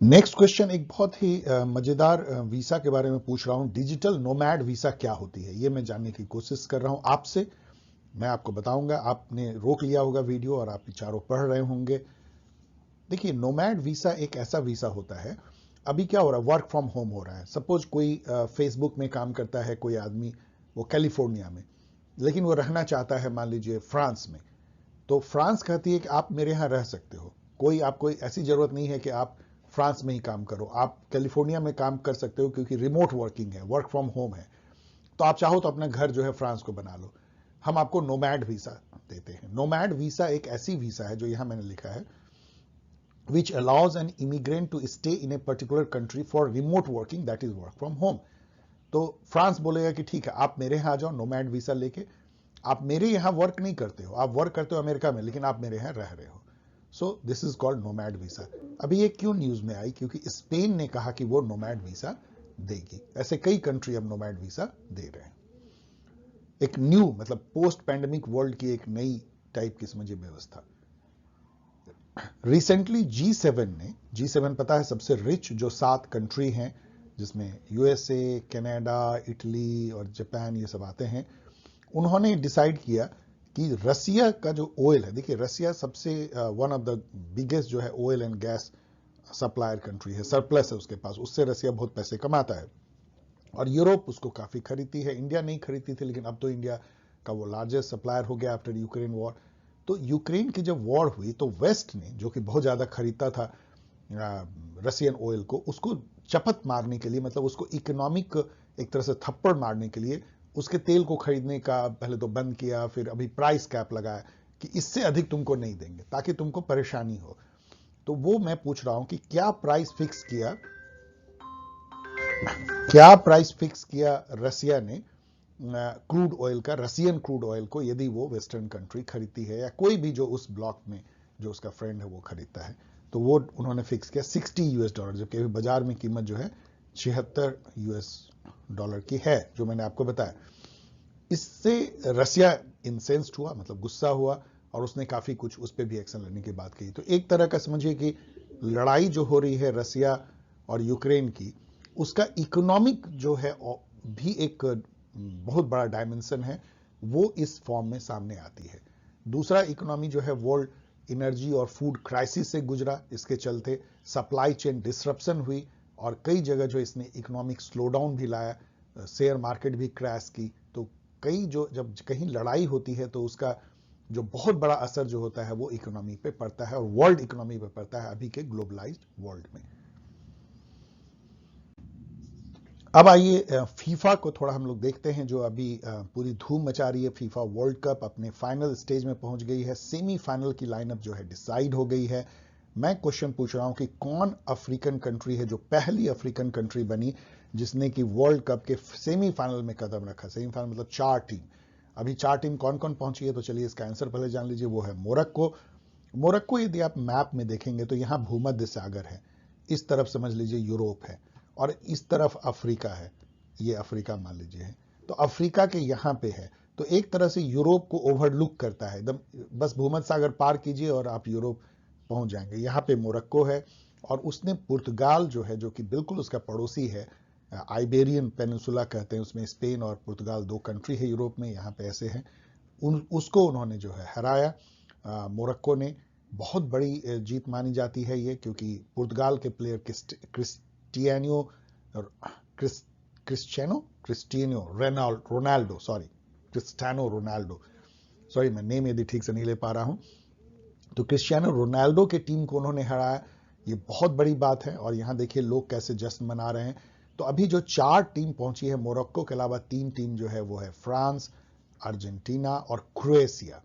नेक्स्ट क्वेश्चन एक बहुत ही मजेदार वीसा के बारे में पूछ रहा हूं। डिजिटल नोमैड वीसा क्या होती है, ये मैं जानने की कोशिश कर रहा हूं आपसे। मैं आपको बताऊंगा, आपने रोक लिया होगा वीडियो और आप चारों पढ़ रहे होंगे। देखिए, नोमैड वीसा एक ऐसा वीसा होता है, अभी क्या हो रहा है, वर्क फ्रॉम होम हो रहा है। सपोज कोई फेसबुक में काम करता है, कोई आदमी, वो कैलिफोर्निया में, लेकिन वो रहना चाहता है मान लीजिए फ्रांस में। तो फ्रांस कहती है कि आप मेरे यहां रह सकते हो, कोई आपको ऐसी जरूरत नहीं है कि आप फ्रांस में ही काम करो, आप कैलिफोर्निया में काम कर सकते हो, क्योंकि रिमोट वर्किंग है, वर्क फ्रॉम होम है। तो आप चाहो तो अपना घर जो है फ्रांस को बना लो, हम आपको नोमैड वीसा देते हैं। नोमैड वीसा एक ऐसी वीसा है जो यहां मैंने लिखा है, which allows an immigrant to stay in a particular country for remote working, that is work from home। तो फ्रांस बोलेगा कि ठीक है, आप मेरे यहां आ जाओ नोमैड वीसा लेके, आप मेरे यहां वर्क नहीं करते हो, आप वर्क करते हो अमेरिका में, लेकिन आप मेरे यहां रह रहे हो। So this is called nomad visa. अभी ये क्यों न्यूज में आई, क्योंकि स्पेन ने कहा कि वो नोमैड वीसा देगी। ऐसे कई कंट्री अब नोमैड वीसा दे रहे हैं। एक न्यू, मतलब पोस्ट पैंडेमिक वर्ल्ड की एक नई टाइप की समझिए व्यवस्था। रिसेंटली G7 पता है, सबसे रिच जो 7 कंट्री हैं, जिसमें USA, कनाडा, इटली और जापान ये सब आते हैं, उन्होंने डिसाइड किया कि रसिया का जो ऑयल है, देखिए रसिया सबसे वन ऑफ द बिगेस्ट जो है oil and gas supplier country है, सरप्लस है उसके पास, उससे रसिया बहुत पैसे कमाता है। और यूरोप उसको काफी खरीदती है। इंडिया नहीं खरीदती थी, लेकिन अब तो इंडिया का वो लार्जेस्ट सप्लायर हो गया आफ्टर यूक्रेन वॉर। तो यूक्रेन की जब वॉर हुई तो वेस्ट ने, जो कि बहुत ज्यादा खरीदता था रशियन ऑयल को, उसको चपत मारने के लिए, मतलब उसको इकोनॉमिक एक तरह से थप्पड़ मारने के लिए उसके तेल को खरीदने का पहले तो बंद किया, फिर अभी प्राइस कैप लगाया कि इससे अधिक तुमको नहीं देंगे ताकि तुमको परेशानी हो। तो वो मैं पूछ रहा हूं कि क्या प्राइस फिक्स किया रसिया ने क्रूड ऑयल का, रसियन क्रूड ऑयल को, यदि वो वेस्टर्न कंट्री खरीदती है या कोई भी जो उस ब्लॉक में जो उसका फ्रेंड है वो खरीदता है, तो वो उन्होंने फिक्स किया $60, जबकि बाजार में कीमत जो है $76 की है, जो मैंने आपको बताया। इससे रसिया इंसेंस्ड हुआ, मतलब गुस्सा हुआ, और उसने काफी कुछ उस पर भी एक्शन लेने की बात कही। तो एक तरह का समझिए कि लड़ाई जो हो रही है रसिया और यूक्रेन की, उसका इकोनॉमिक जो है भी एक बहुत बड़ा डायमेंशन है, वो इस फॉर्म में सामने आती है। दूसरा इकोनॉमी जो है वर्ल्ड एनर्जी और फूड क्राइसिस से गुजरा, इसके चलते सप्लाई चेन डिसरप्शन हुई और कई जगह जो इसने इकोनॉमिक स्लोडाउन भी लाया, शेयर मार्केट भी क्रैश की। तो कई जो जब कहीं लड़ाई होती है तो उसका जो बहुत बड़ा असर जो होता है वो इकोनॉमी पे पड़ता है, और वर्ल्ड इकोनॉमी पे पड़ता है अभी के ग्लोबलाइज्ड वर्ल्ड में। अब आइए फीफा को थोड़ा हम लोग देखते हैं, जो अभी पूरी धूम मचा रही है। फीफा वर्ल्ड कप अपने फाइनल स्टेज में पहुंच गई है, सेमीफाइनल की लाइनअप जो है डिसाइड हो गई है। मैं क्वेश्चन पूछ रहा हूं कि कौन अफ्रीकन कंट्री है जो पहली अफ्रीकन कंट्री बनी जिसने कि वर्ल्ड कप के सेमीफाइनल में कदम रखा। सेमीफाइनल मतलब 4 टीम। अभी 4 टीम कौन कौन पहुंची है, तो चलिए इसका आंसर पहले जान लीजिए। वो है मोरक्को। मोरक्को यदि आप मैप में देखेंगे तो यहां भूमध्य सागर है, इस तरफ समझ लीजिए यूरोप है, और इस तरफ अफ्रीका है, ये अफ्रीका मान लीजिए है। तो अफ्रीका के यहां पे है, तो एक तरह से यूरोप को ओवरलुक करता है एकदम। बस भूमध्य सागर पार कीजिए और आप यूरोप पहुंच जाएंगे। यहाँ पे मोरक्को है, और उसने पुर्तगाल जो है, जो कि बिल्कुल उसका पड़ोसी है, आइबेरियन पेनिनसुला कहते हैं, उसमें स्पेन और पुर्तगाल 2 कंट्री है यूरोप में, यहाँ पे ऐसे हैं, उसको उन्होंने जो है हराया मोरक्को ने। बहुत बड़ी जीत मानी जाती है ये, क्योंकि पुर्तगाल के player Cristiano Ronaldo, Cristiano Ronaldo, sorry मैं नेम यदि ठीक से नहीं ले पा रहा हूं, तो क्रिस्टियानो रोनाल्डो के टीम को उन्होंने हराया। ये बहुत बड़ी बात है, और यहां देखिए लोग कैसे जश्न मना रहे हैं। तो अभी जो 4 टीम पहुंची है, मोरक्को के अलावा 3 टीम जो है वो है फ्रांस, अर्जेंटीना और क्रोएशिया।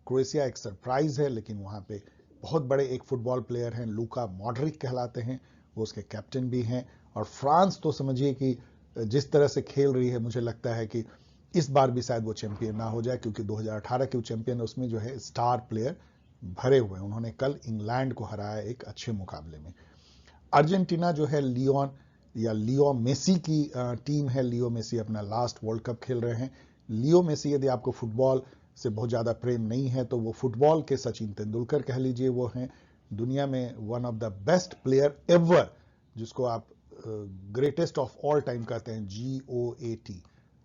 क्रोएशिया एक सरप्राइज है, लेकिन वहां पे बहुत बड़े एक फुटबॉल प्लेयर हैं, लूका मॉड्रिक कहलाते हैं, वो उसके कैप्टन भी हैं। और फ्रांस तो समझिए कि जिस तरह से खेल रही है, मुझे लगता है कि इस बार भी शायद वो चैंपियन ना हो जाए, क्योंकि 2018 के चैंपियन है, उसमें जो है स्टार प्लेयर भरे हुए हैं। उन्होंने कल इंग्लैंड को हराया एक अच्छे मुकाबले में। अर्जेंटीना जो है लियो मेसी की टीम है। लियो मेसी अपना लास्ट वर्ल्ड कप खेल रहे हैं। लियो मेसी, यदि आपको फुटबॉल से बहुत ज्यादा प्रेम नहीं है, तो वो फुटबॉल के सचिन तेंदुलकर कह लीजिए। वो हैं दुनिया में one of the best player ever, जिसको आप ग्रेटेस्ट ऑफ ऑल टाइम कहते हैं, GOAT।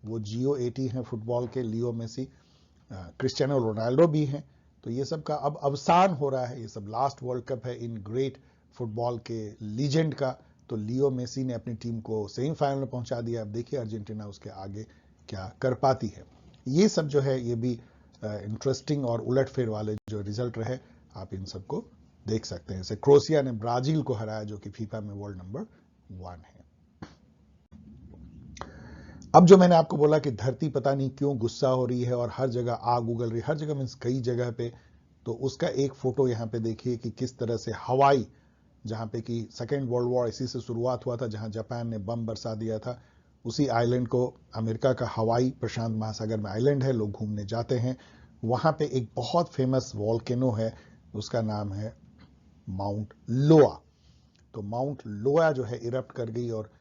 वो GOAT हैं फुटबॉल के, लियो मेसी। क्रिस्टियानो रोनाल्डो भी हैं। तो ये सब का अब अवसान हो रहा है, ये सब लास्ट वर्ल्ड कप है इन ग्रेट फुटबॉल के लीजेंड का। तो लियो मेसी ने अपनी टीम को सेमीफाइनल में पहुंचा दिया। अब देखिए अर्जेंटीना उसके आगे क्या कर पाती है। ये सब जो है ये भी इंटरेस्टिंग और उलटफेर वाले जो रिजल्ट रहे, आप इन सबको देख सकते हैं। जैसे क्रोएशिया ने ब्राजील को हराया, जो कि फीफा में वर्ल्ड नंबर 1 है। अब जो मैंने आपको बोला कि धरती पता नहीं क्यों गुस्सा हो रही है और हर जगह आग उगल रही है, हर जगह मीन्स कई जगह पे, तो उसका एक फोटो यहाँ पे देखिए कि किस तरह से हवाई, जहां पे कि सेकेंड वर्ल्ड वॉर इसी से शुरुआत हुआ था, जहां जापान ने बम बरसा दिया था, उसी आइलैंड को अमेरिका का हवाई, प्रशांत महासागर में आइलैंड है, लोग घूमने जाते हैं। वहां पे एक बहुत फेमस वॉल्केनो है, उसका नाम है माउंट लोआ। तो माउंट लोआ जो है इरप्ट कर गई, और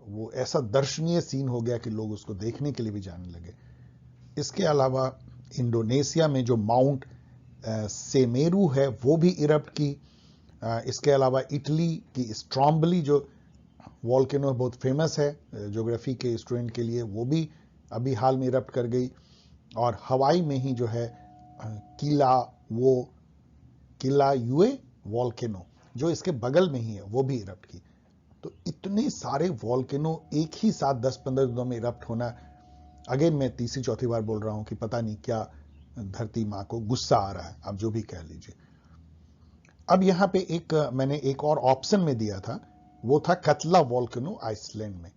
वो ऐसा दर्शनीय सीन हो गया कि लोग उसको देखने के लिए भी जाने लगे। इसके अलावा इंडोनेशिया में जो माउंट सेमेरू है वो भी इरप्ट की। इसके अलावा इटली की स्ट्रॉम्बली जो वॉल्केनो बहुत फेमस है ज्योग्राफी के स्टूडेंट के लिए, वो भी अभी हाल में इरप्ट कर गई। और हवाई में ही जो है किला युए वॉल्केनो, जो इसके बगल में ही है, वो भी इरप्ट की। तो इतने सारे वॉल्केनो एक ही साथ 10-15 दिनों में इरप्ट होना, अगेन मैं तीसरी चौथी बार बोल रहा हूं कि पता नहीं क्या धरती मां को गुस्सा आ रहा है, आप जो भी कह लीजिए। अब यहां पे मैंने एक और ऑप्शन में दिया था, वो था कतला वॉल्केनो आइसलैंड में।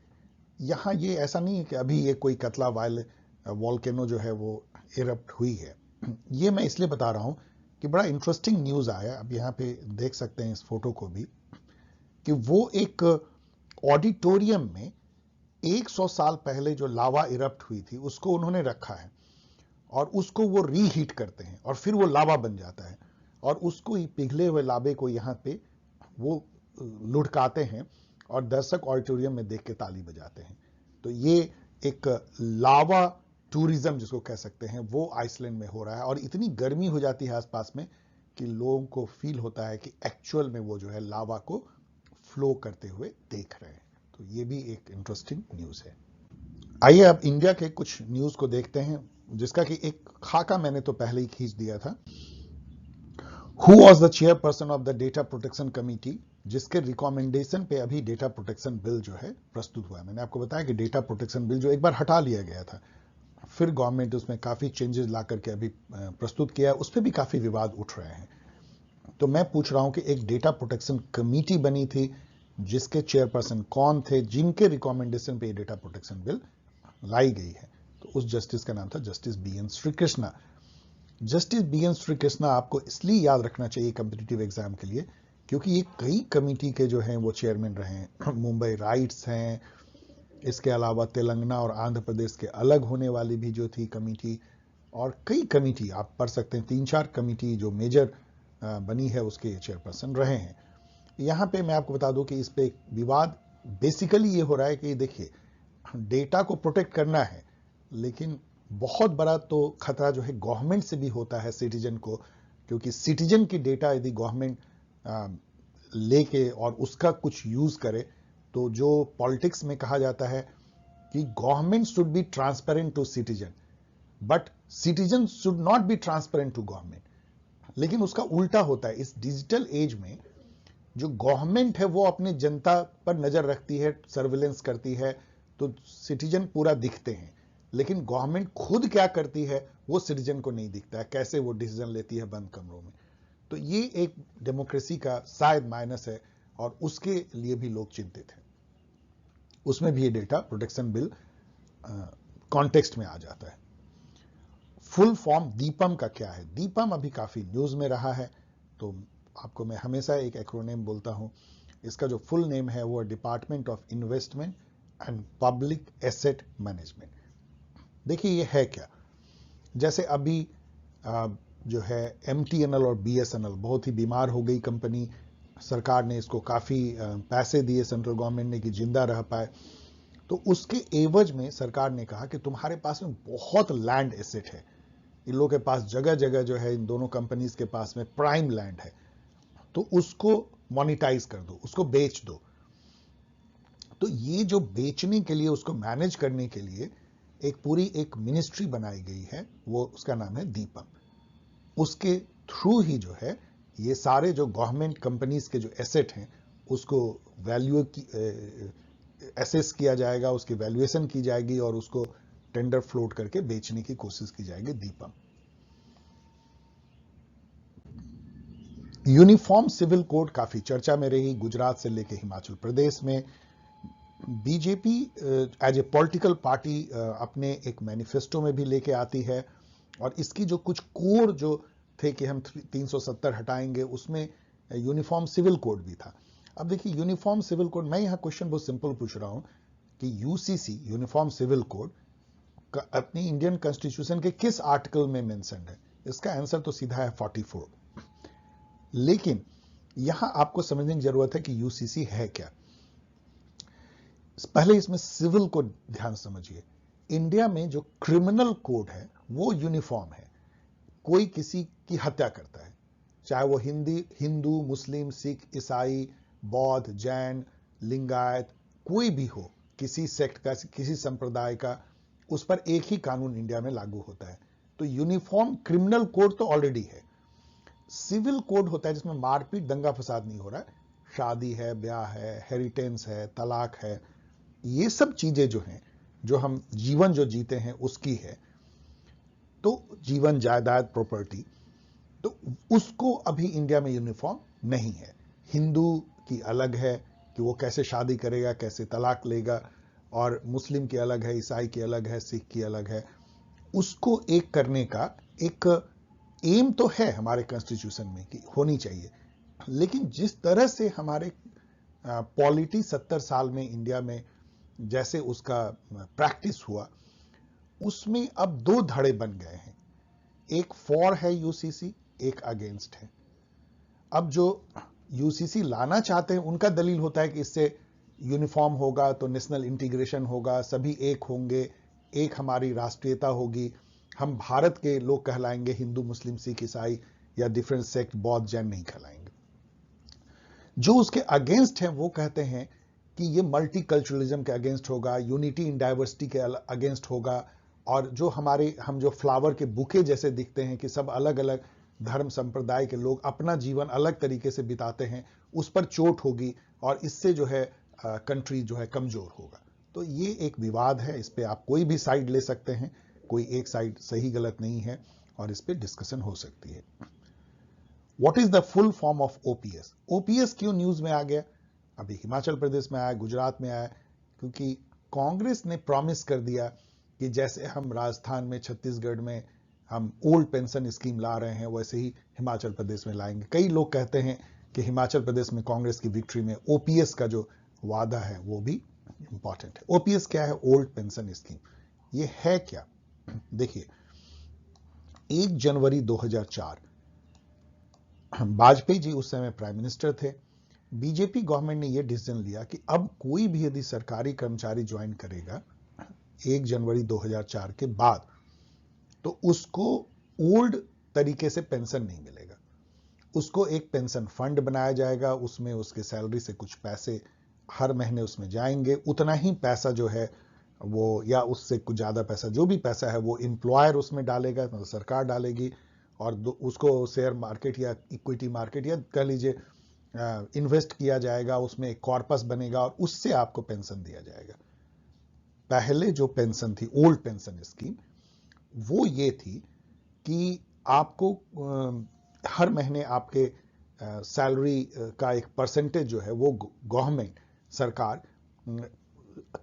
यहां ये ऐसा नहीं है कि अभी ये कोई कतला वॉल्केनो जो है वो इरप्ट हुई है। ये मैं इसलिए बता रहा हूं कि बड़ा इंटरेस्टिंग न्यूज आया, अब यहां पे देख सकते हैं इस फोटो को भी, कि वो एक ऑडिटोरियम में 100 साल पहले जो लावा इरप्ट हुई थी उसको उन्होंने रखा है, और उसको वो रीहीट करते हैं और फिर वो लावा बन जाता है, और उसको ही पिघले हुए लावे को यहां पे वो लुढ़काते हैं और दर्शक ऑडिटोरियम में देख के ताली बजाते हैं। तो ये एक लावा टूरिज्म जिसको कह सकते हैं वो आइसलैंड में हो रहा है, और इतनी गर्मी हो जाती है आसपास में कि लोगों को फील होता है कि एक्चुअल में वो जो है लावा को फ्लो करते हुए देख रहे हैं। तो ये भी एक इंटरेस्टिंग न्यूज है। आइए अब इंडिया के कुछ न्यूज को देखते हैं, जिसका कि एक खाका मैंने तो पहले ही खींच दिया था। Who was the chairperson of the data protection committee, जिसके रिकमेंडेशन पे अभी डेटा प्रोटेक्शन बिल जो है प्रस्तुत हुआ है। मैंने आपको बताया कि डेटा प्रोटेक्शन बिल जो एक बार हटा लिया गया था, फिर गवर्नमेंट उसमें काफी चेंजेस ला करके अभी प्रस्तुत किया, उस पर भी काफी विवाद उठ रहे हैं। तो मैं पूछ रहा हूं कि एक डेटा प्रोटेक्शन कमेटी बनी थी, जिसके चेयरपर्सन कौन थे, जिनके रिकमेंडेशन पे डेटा प्रोटेक्शन बिल लाई गई है। तो उस जस्टिस का नाम था justice BN Srikrishna. Justice BN Srikrishna आपको इसलिए याद रखना चाहिए कॉम्पिटिटिव एग्जाम के लिए, क्योंकि ये कई कमेटी के जो हैं वो चेयरमैन रहे हैं। मुंबई राइट्स हैं, इसके अलावा तेलंगाना और आंध्र प्रदेश के अलग होने वाली भी जो थी कमेटी, और कई कमेटी आप पढ़ सकते हैं, 3-4 कमेटी जो मेजर बनी है उसके चेयरपर्सन रहे हैं। यहां पे मैं आपको बता दूं कि इस पे विवाद बेसिकली ये हो रहा है कि देखिए, डेटा को प्रोटेक्ट करना है, लेकिन बहुत बड़ा तो खतरा जो है गवर्नमेंट से भी होता है सिटीजन को, क्योंकि सिटीजन की डेटा यदि गवर्नमेंट लेके और उसका कुछ यूज करे, तो जो पॉलिटिक्स में कहा जाता है कि government should be transparent to citizen, but citizen should not be transparent to government. लेकिन उसका उल्टा होता है। इस डिजिटल एज में जो गवर्नमेंट है वो अपनी जनता पर नजर रखती है, सर्विलेंस करती है, तो सिटीजन पूरा दिखते हैं, लेकिन गवर्नमेंट खुद क्या करती है वो सिटीजन को नहीं दिखता है, कैसे वो डिसीजन लेती है बंद कमरों में। तो ये एक डेमोक्रेसी का शायद माइनस है, और उसके लिए भी लोग चिंतित हैं। उसमें भी ये डेटा प्रोटेक्शन बिल कॉन्टेक्स्ट में आ जाता है। फुल फॉर्म दीपम का क्या है? दीपम अभी काफी न्यूज में रहा है, तो आपको मैं हमेशा एक एक्रोनिम बोलता हूं। इसका जो फुल नेम है वो department of investment and public asset management. देखिए ये है क्या, जैसे अभी जो है MTNL और BSNL बहुत ही बीमार हो गई कंपनी, सरकार ने इसको काफी पैसे दिए सेंट्रल गवर्नमेंट ने कि जिंदा रह पाए। तो उसके एवज में सरकार ने कहा कि तुम्हारे पास में बहुत लैंड एसेट है, इन लोगों के पास जगह जगह जो है, इन दोनों कंपनीज के पास में प्राइम लैंड है, तो उसको मोनिटाइज कर दो, उसको बेच दो। तो ये जो बेचने के लिए, उसको मैनेज करने के लिए एक मिनिस्ट्री बनाई गई है, वो उसका नाम है दीपम। उसके थ्रू ही जो है ये सारे जो गवर्नमेंट कंपनीज के जो एसेट हैं उसको वैल्यू की एसेस किया जाएगा, उसकी वैल्यूएशन की जाएगी, और उसको टेंडर फ्लोट करके बेचने की कोशिश की जाएगी। दीपम यूनिफॉर्म सिविल कोड काफी चर्चा में रही, गुजरात से लेकर हिमाचल प्रदेश में। BJP as a political party अपने एक मैनिफेस्टो में भी लेके आती है, और इसकी जो कुछ कोर जो थे कि हम 370 हटाएंगे, उसमें यूनिफॉर्म सिविल कोड भी था। अब देखिए यूनिफॉर्म सिविल कोड, मैं यहां क्वेश्चन बहुत सिंपल पूछ रहा हूं कि UCC यूनिफॉर्म सिविल कोड अपनी इंडियन कॉन्स्टिट्यूशन के किस आर्टिकल में मेंशन्ड है? इसका आंसर तो सीधा है 44। लेकिन यहां आपको समझने की जरूरत है कि UCC है क्या। पहले इसमें सिविल को ध्यान समझिए। इंडिया में जो क्रिमिनल कोड है वो यूनिफॉर्म है। कोई किसी की हत्या करता है, चाहे वो हिंदू, मुस्लिम, सिख, ईसाई, बौद्ध, जैन, लिंगायत, कोई भी हो, किसी सेक्ट का, किसी संप्रदाय का, उस पर एक ही कानून इंडिया में लागू होता है। तो यूनिफॉर्म क्रिमिनल कोड तो ऑलरेडी है। सिविल कोड होता है जिसमें मारपीट, दंगा फसाद नहीं हो रहा है। शादी है, ब्याह है, हेरिटेंस है, तलाक है, ये सब चीजें जो हैं, जो हम जीवन जो जीते हैं उसकी है, तो जीवन, जायदाद, प्रॉपर्टी, तो उसको अभी इंडिया में यूनिफॉर्म नहीं है। हिंदू की अलग है कि वो कैसे शादी करेगा, कैसे तलाक लेगा, और मुस्लिम की अलग है, ईसाई की अलग है, सिख की अलग है। उसको एक करने का एक एम तो है हमारे कॉन्स्टिट्यूशन में कि होनी चाहिए, लेकिन जिस तरह से हमारे पॉलिटी 70 साल में इंडिया में जैसे उसका प्रैक्टिस हुआ, उसमें अब दो धड़े बन गए हैं। एक फॉर है यूसीसी, एक अगेंस्ट है। अब जो यूसीसी लाना चाहते हैं उनका दलील होता है कि इससे यूनिफॉर्म होगा तो नेशनल इंटीग्रेशन होगा, सभी एक होंगे, एक हमारी राष्ट्रीयता होगी, हम भारत के लोग कहलाएंगे, हिंदू, मुस्लिम, सिख, ईसाई या डिफरेंट सेक्ट, बौद्ध, जैन नहीं कहलाएंगे। जो उसके अगेंस्ट हैं वो कहते हैं कि ये मल्टीकल्चरलिज्म के अगेंस्ट होगा, यूनिटी इन डाइवर्सिटी के अगेंस्ट होगा, और जो हम जो फ्लावर के बुके जैसे दिखते हैं कि सब अलग अलग धर्म संप्रदाय के लोग अपना जीवन अलग तरीके से बिताते हैं, उस पर चोट होगी और इससे जो है कंट्री जो है कमजोर होगा। तो ये एक विवाद है, इस पे आप कोई भी साइड ले सकते हैं, कोई एक साइड सही गलत नहीं है, और इस पे डिस्कशन हो सकती है। What is the full form of OPS? OPS क्यों न्यूज में आ गया? अभी हिमाचल प्रदेश में आया, गुजरात में आया, क्योंकि कांग्रेस ने प्रॉमिस कर दिया कि जैसे हम राजस्थान में, छत्तीसगढ़ में हम ओल्ड पेंशन स्कीम ला रहे हैं, वैसे ही हिमाचल प्रदेश में लाएंगे। कई लोग कहते हैं कि हिमाचल प्रदेश में कांग्रेस की विक्ट्री में ओपीएस का जो वादा है वो भी इंपॉर्टेंट है। ओपीएस क्या है? Old pension scheme. ये है क्या? देखिए, 1 जनवरी 2004, वाजपेयी जी उस समय प्राइम मिनिस्टर थे, बीजेपी गवर्नमेंट ने यह डिसीजन लिया कि अब कोई भी यदि सरकारी कर्मचारी ज्वाइन करेगा 1 जनवरी 2004 के बाद, तो उसको ओल्ड तरीके से पेंशन नहीं मिलेगा। उसको एक पेंशन फंड बनाया जाएगा, उसमें उसके सैलरी से कुछ पैसे हर महीने उसमें जाएंगे, उतना ही पैसा जो है वो, या उससे कुछ ज्यादा पैसा, जो भी पैसा है वो एम्प्लॉयर उसमें डालेगा, मतलब सरकार डालेगी, और उसको शेयर मार्केट या इक्विटी मार्केट या कह लीजिए इन्वेस्ट किया जाएगा, उसमें एक कॉर्पस बनेगा और उससे आपको पेंशन दिया जाएगा। पहले जो पेंशन थी, ओल्ड पेंशन स्कीम, वो ये थी कि आपको हर महीने आपके सैलरी का एक परसेंटेज जो है वो गवर्नमेंट, सरकार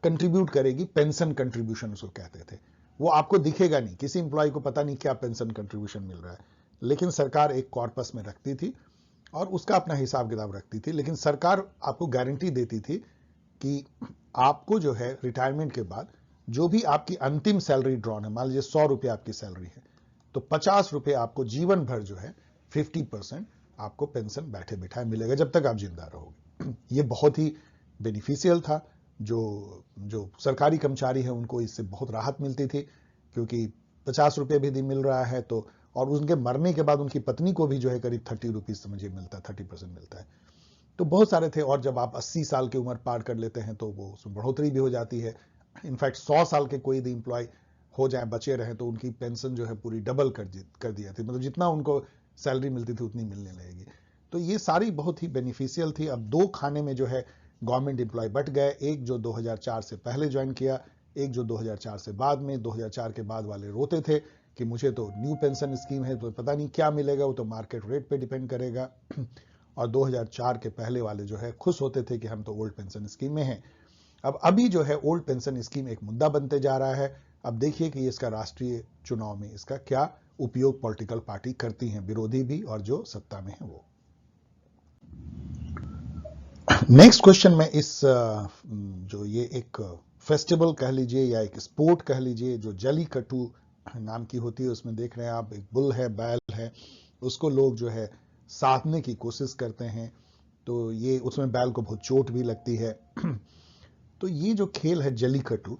कंट्रीब्यूट करेगी। पेंशन कंट्रीब्यूशन उसको कहते थे। वो आपको दिखेगा नहीं, किसी इंप्लॉय को पता नहीं क्या पेंशन कंट्रीब्यूशन मिल रहा है, लेकिन सरकार एक कॉर्पस में रखती थी और उसका अपना हिसाब किताब रखती थी। लेकिन सरकार आपको गारंटी देती थी कि आपको जो है रिटायरमेंट के बाद जो भी आपकी अंतिम सैलरी ड्रॉन है, मान लीजिए 100 रुपये आपकी सैलरी है, तो 50 रुपये आपको जीवन भर जो है 50% आपको पेंशन बैठे बिठाए मिलेगा जब तक आप जिंदा रहोगे। ये बहुत ही बेनिफिशियल था। जो सरकारी कर्मचारी है उनको इससे बहुत राहत मिलती थी, क्योंकि 50 रुपये भी मिल रहा है, तो और उनके मरने के बाद उनकी पत्नी को भी जो है करीब 30 रुपीज समझिए मिलता है, 30% मिलता है। तो बहुत सारे थे, और जब आप 80 साल की उम्र पार कर लेते हैं तो वो उसमें बढ़ोतरी भी हो जाती है। इनफैक्ट 100 साल के कोई भी इंप्लॉय हो जाए, बचे रहे, तो उनकी पेंशन जो है पूरी डबल कर दी जाती, मतलब जितना उनको सैलरी मिलती थी उतनी मिलने लगेगी। तो ये सारी बहुत ही बेनिफिशियल थी। अब दो खाने में जो है गवर्नमेंट एम्प्लॉय बट गए, एक जो 2004 से पहले ज्वाइन किया, एक जो 2004 से बाद में। 2004 के बाद वाले रोते थे कि मुझे तो न्यू पेंशन स्कीम है, तो पता नहीं क्या मिलेगा, वो तो मार्केट रेट पे डिपेंड करेगा। और 2004 के पहले वाले जो है खुश होते थे कि हम तो ओल्ड पेंशन स्कीम में हैं। अब अभी जो है ओल्ड पेंशन स्कीम एक मुद्दा बनते जा रहा है। अब देखिए कि इसका राष्ट्रीय चुनाव में इसका क्या उपयोग पॉलिटिकल पार्टी करती हैं, विरोधी भी और जो सत्ता में है वो। नेक्स्ट क्वेश्चन में इस जो ये एक फेस्टिवल कह लीजिए या एक स्पोर्ट कह लीजिए जो जलीकट्टू नाम की होती है, उसमें देख रहे हैं आप एक बुल है, बैल है, उसको लोग जो है साधने की कोशिश करते हैं, तो ये उसमें बैल को बहुत चोट भी लगती है। तो ये जो खेल है जलीकट्टू,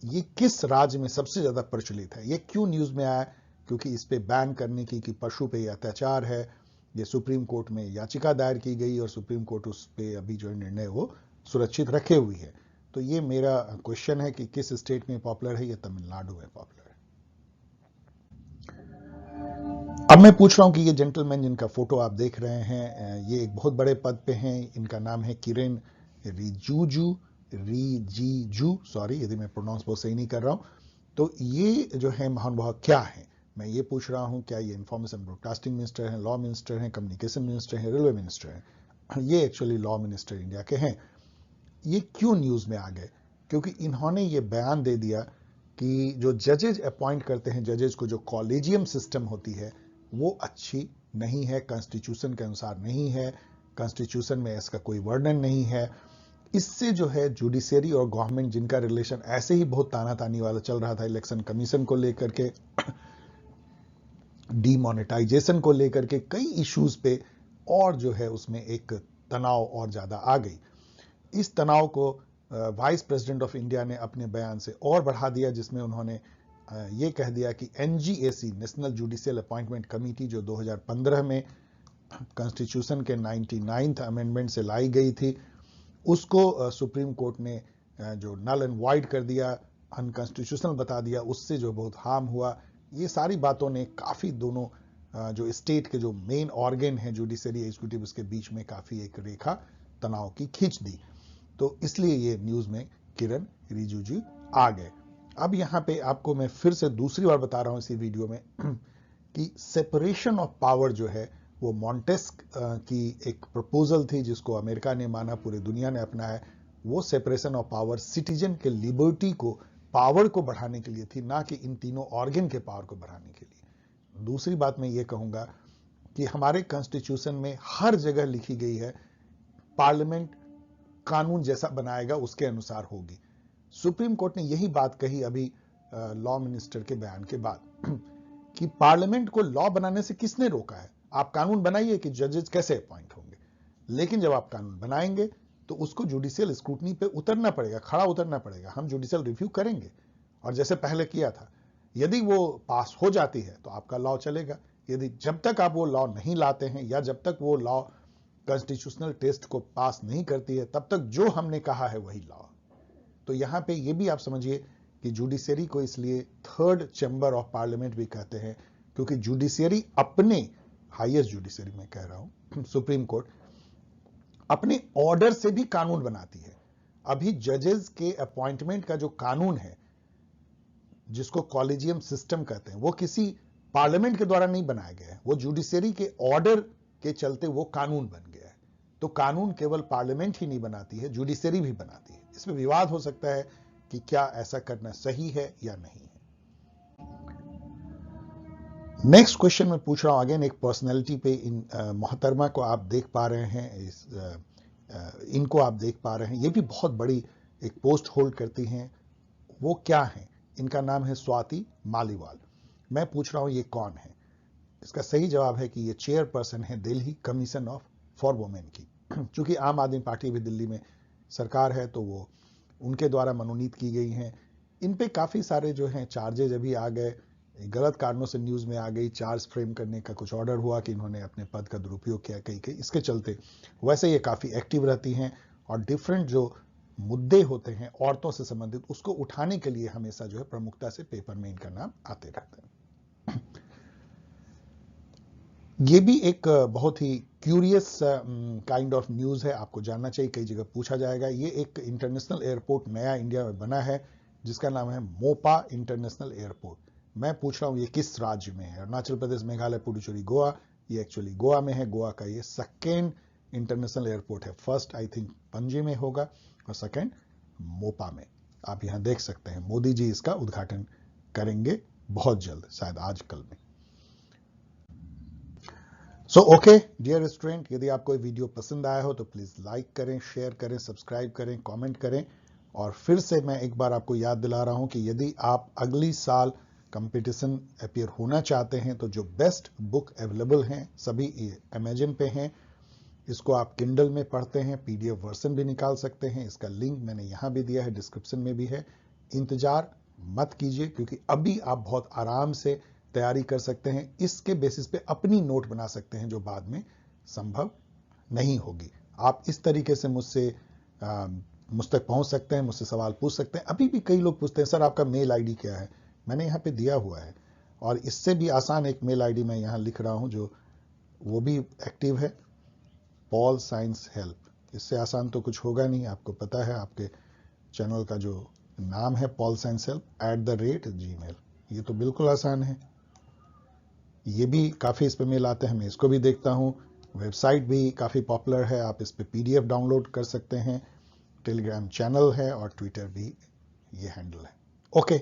ये किस राज्य में सबसे ज्यादा प्रचलित है? ये क्यों न्यूज में आया? क्योंकि इस पे बैन करने की कि पशु पे अत्याचार है, ये सुप्रीम कोर्ट में याचिका दायर की गई और सुप्रीम कोर्ट उस पे अभी जो निर्णय वो सुरक्षित रखे हुई है। तो ये मेरा क्वेश्चन है कि किस स्टेट में पॉपुलर है? ये तमिलनाडु में पॉपुलर है। अब मैं पूछ रहा हूं कि ये जेंटलमैन जिनका फोटो आप देख रहे हैं, ये एक बहुत बड़े पद पे हैं। इनका नाम है किरेन रिजिजू, सॉरी यदि मैं प्रोनाउंस बहुत सही नहीं कर रहा हूं। तो ये जो है महानुभाव क्या है, मैं ये पूछ रहा हूं। क्या ये इंफॉर्मेशन ब्रॉडकास्टिंग मिनिस्टर हैं, लॉ मिनिस्टर हैं, कम्युनिकेशन मिनिस्टर हैं, रेलवे मिनिस्टर हैं? ये एक्चुअली लॉ मिनिस्टर इंडिया के हैं। ये क्यों न्यूज में आ गए? क्योंकि इन्होंने ये बयान दे दिया कि जो जजेज अपॉइंट करते हैं, जजेज को जो कॉलेजियम सिस्टम होती है वो अच्छी नहीं है, कॉन्स्टिट्यूशन के अनुसार नहीं है, कॉन्स्टिट्यूशन में इसका कोई वर्णन नहीं है। इससे जो है जुडिशरी और गवर्नमेंट, जिनका रिलेशन ऐसे ही बहुत तानातानी वाला चल रहा था इलेक्शन कमीशन को लेकर के, डीमोनेटाइजेशन को लेकर के, कई इश्यूज पे, और जो है उसमें एक तनाव और ज्यादा आ गई। इस तनाव को वाइस प्रेसिडेंट ऑफ इंडिया ने अपने बयान से और बढ़ा दिया, जिसमें उन्होंने ये कह दिया कि एनजीएसी, नेशनल जुडिशियल अपॉइंटमेंट कमेटी, जो 2015 में कॉन्स्टिट्यूशन के 99th अमेंडमेंट से लाई गई थी, उसको सुप्रीम कोर्ट ने जो नल एंड वाइड कर दिया, अनकॉन्स्टिट्यूशनल बता दिया। उससे जो बहुत हार्म हुआ, ये सारी बातों ने काफी दोनों जो स्टेट के जो मेन ऑर्गन है, जुडिशरी एग्जीक्यूटिव, उसके बीच में काफी एक रेखा तनाव की खींच दी। तो इसलिए ये न्यूज में किरण रिजिजू आ गए। अब यहां पे आपको मैं फिर से दूसरी बार बता रहा हूं इसी वीडियो में कि सेपरेशन ऑफ पावर जो है वो मॉन्टेस्क की एक प्रपोजल थी, जिसको अमेरिका ने माना, पूरी दुनिया ने अपनाया। वो सेपरेशन ऑफ पावर सिटीजन के लिबर्टी को, पावर को बढ़ाने के लिए थी, ना कि इन तीनों ऑर्गन के पावर को बढ़ाने के लिए। दूसरी बात मैं ये कहूंगा कि हमारे कॉन्स्टिट्यूशन में हर जगह लिखी गई है पार्लियामेंट कानून जैसा बनाएगा उसके अनुसार होगी। सुप्रीम कोर्ट ने यही बात कही अभी लॉ मिनिस्टर के बयान के बाद कि पार्लियामेंट को लॉ बनाने से किसने रोका है? आप कानून बनाइए कि जजेस कैसे अपॉइंट होंगे, लेकिन जब आप कानून बनाएंगे तो उसको जुडिशियल स्क्रूटनी पे उतरना पड़ेगा, खड़ा उतरना पड़ेगा। हम जुडिशियल रिव्यू करेंगे, और जैसे पहले किया था, यदि वो पास हो जाती है तो आपका लॉ चलेगा। यदि जब तक आप वो लॉ नहीं लाते हैं, या जब तक वो लॉ कॉन्स्टिट्यूशनल टेस्ट को पास नहीं करती है, तब तक जो हमने कहा है वही लॉ। तो यहां पे ये भी आप समझिए कि जुडिशरी को इसलिए थर्ड चैम्बर ऑफ पार्लियामेंट भी कहते हैं, क्योंकि जुडिशरी अपने, हाईएस्ट जुडिशरी में कह रहा हूं, सुप्रीम कोर्ट, अपने ऑर्डर से भी कानून बनाती है। अभी जजेस के अपॉइंटमेंट का जो कानून है, जिसको कॉलेजियम सिस्टम कहते हैं, वो किसी पार्लियामेंट के द्वारा नहीं बनाया गया है, वो जुडिशरी के ऑर्डर के चलते वो कानून बन गया है। तो कानून केवल पार्लियामेंट ही नहीं बनाती है, जुडिशरी भी बनाती है। इसमें विवाद हो सकता है कि क्या ऐसा करना सही है या नहीं है। नेक्स्ट क्वेश्चन मैं पूछ रहा हूं, अगेन एक पर्सनैलिटी पे। इन मोहतरमा को आप देख पा रहे हैं, इनको आप देख पा रहे हैं, ये भी बहुत बड़ी एक पोस्ट होल्ड करती हैं। वो क्या है? इनका नाम है स्वाति मालीवाल। मैं पूछ रहा हूं ये कौन है? इसका सही जवाब है कि ये चेयरपर्सन है Delhi commission of for women की। चूंकि आम आदमी पार्टी भी दिल्ली में सरकार है, तो वो उनके द्वारा मनोनीत की गई हैं। इन पे काफी सारे जो हैं चार्जेज अभी आ गए, गलत कारणों से न्यूज में आ गई। चार्ज फ्रेम करने का कुछ ऑर्डर हुआ कि इन्होंने अपने पद का दुरुपयोग किया कई, इसके चलते। वैसे ये काफी एक्टिव रहती हैं, और डिफरेंट जो मुद्दे होते हैं औरतों से संबंधित, उसको उठाने के लिए हमेशा जो है प्रमुखता से पेपर में इनका नाम आते रहते हैं। ये भी एक बहुत ही क्यूरियस काइंड ऑफ न्यूज है, आपको जानना चाहिए, कई जगह पूछा जाएगा। ये एक इंटरनेशनल एयरपोर्ट नया इंडिया में बना है, जिसका नाम है मोपा इंटरनेशनल एयरपोर्ट। मैं पूछ रहा हूं ये किस राज्य में है? अरुणाचल प्रदेश, मेघालय, पुडुचेरी, गोवा। ये एक्चुअली गोवा में है। गोवा का ये सेकेंड इंटरनेशनल एयरपोर्ट है। फर्स्ट आई थिंक पणजी में होगा, और सेकेंड मोपा में। आप यहां देख सकते हैं, मोदी जी इसका उद्घाटन करेंगे बहुत जल्द, शायद आज कल में। सो ओके डियर स्टूडेंट, यदि आपको ये वीडियो पसंद आया हो तो प्लीज लाइक करें, शेयर करें, सब्सक्राइब करें, कमेंट करें। और फिर से मैं एक बार आपको याद दिला रहा हूं कि यदि आप अगली साल कंपटीशन अपीयर होना चाहते हैं, तो जो बेस्ट बुक अवेलेबल हैं सभी अमेजन पे हैं। इसको आप किंडल में पढ़ते हैं, पीडीएफ वर्जन भी निकाल सकते हैं। इसका लिंक मैंने यहां भी दिया है, डिस्क्रिप्शन में भी है। इंतजार मत कीजिए, क्योंकि अभी आप बहुत आराम से तैयारी कर सकते हैं। इसके बेसिस पे अपनी नोट बना सकते हैं, जो बाद में संभव नहीं होगी। आप इस तरीके से मुझसे मुझ तक पहुंच सकते हैं, मुझसे सवाल पूछ सकते हैं। अभी भी कई लोग पूछते हैं, सर आपका मेल आईडी क्या है? मैंने यहाँ पे दिया हुआ है, और इससे भी आसान एक मेल आईडी मैं यहाँ लिख रहा हूँ जो वो भी एक्टिव है, पॉल साइंस हेल्प। इससे आसान तो कुछ होगा नहीं, आपको पता है आपके चैनल का जो नाम है पॉल साइंस हेल्प @gmail, ये तो बिल्कुल आसान है। ये भी काफ़ी इस पे मेल आते हैं, मैं इसको भी देखता हूँ। वेबसाइट भी काफ़ी पॉपुलर है, आप इस पे PDF डाउनलोड कर सकते हैं। टेलीग्राम चैनल है और ट्विटर भी ये हैंडल है। ओके,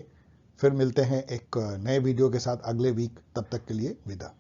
फिर मिलते हैं एक नए वीडियो के साथ अगले वीक, तब तक के लिए विदा।